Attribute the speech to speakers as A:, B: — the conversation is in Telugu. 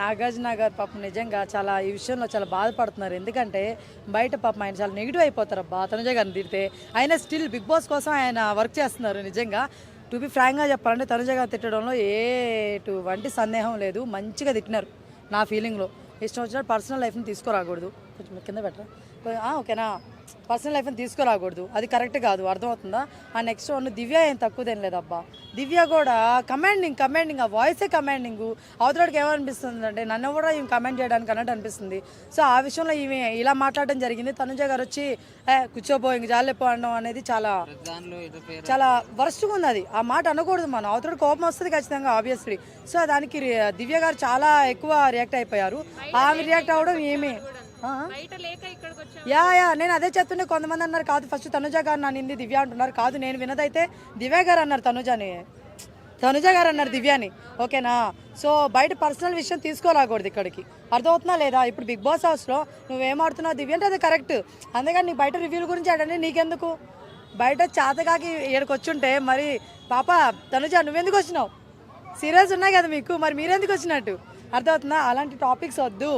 A: నాగార్జున గారు పాపం నిజంగా చాలా ఈ విషయంలో చాలా బాధపడుతున్నారు. ఎందుకంటే బయట పాపం ఆయన చాలా నెగిటివ్ అయిపోతారు అబ్బా తనుజ గారిని తిడితే. ఆయన స్టిల్ బిగ్ బాస్ కోసం ఆయన వర్క్ చేస్తున్నారు. నిజంగా టు బి ఫ్రాంక్గా చెప్పాలంటే తనుజ గారు తిట్టడంలో ఎటువంటి సందేహం లేదు. మంచిగా తిట్టినారు నా ఫీలింగ్లో. ఇష్టం వచ్చినట్టు పర్సనల్ లైఫ్ని తీసుకురాకూడదు. కొంచెం కింద పెట్టరా, ఓకేనా? పర్సనల్ లైఫ్ని తీసుకురాకూడదు, అది కరెక్ట్ కాదు. అర్థమవుతుందా? ఆ నెక్స్ట్ వన్ దివ్య ఏం తక్కువదేం లేదబ్బా. దివ్య కూడా కమాండింగ్ ఆ వాయిసే కమాండింగ్. అవతలకి ఏమనిపిస్తుంది అంటే నన్ను కూడా ఈమె కమెంట్ చేయడానికి అన్నట్టు అనిపిస్తుంది. సో ఆ విషయంలో ఈమె ఇలా మాట్లాడడం జరిగింది. తనుజ గారు వచ్చి కూర్చోబో ఇంక జాలేపో అనడం అనేది చాలా చాలా వరస్ట్గా ఉంది. అది ఆ మాట అనకూడదు మనం. అవతల కోపం వస్తుంది ఖచ్చితంగా, ఆబ్వియస్లీ. సో దానికి దివ్య గారు చాలా ఎక్కువ రియాక్ట్ అయిపోయారు. ఆమె రియాక్ట్ అవ్వడం ఏమి నేను అదే చెప్తుండే. కొంతమంది అన్నారు కాదు ఫస్ట్ తనుజ గారు నన్ను దివ్య అంటున్నారు. కాదు, నేను వినదైతే దివ్య గారు అన్నారు తనుజ గారు అన్నారు దివ్యాని, ఓకేనా? సో బయట పర్సనల్ విషయం తీసుకోరాకూడదు ఇక్కడికి. అర్థమవుతుందా లేదా? ఇప్పుడు బిగ్ బాస్ హౌస్లో నువ్వేమాడుతున్నావు దివ్య అంటే అది కరెక్ట్. అందుకని నీ బయట రివ్యూల గురించి అడగండి, నీకెందుకు? బయట చేతకాకి ఏడుకు వచ్చుంటే మరి పాప తనుజ నువ్వెందుకు వచ్చినావు? సీరియల్స్ ఉన్నాయి కదా మీకు, మరి మీరెందుకు వచ్చినట్టు? అర్థమవుతుందా? అలాంటి టాపిక్స్ వద్దు.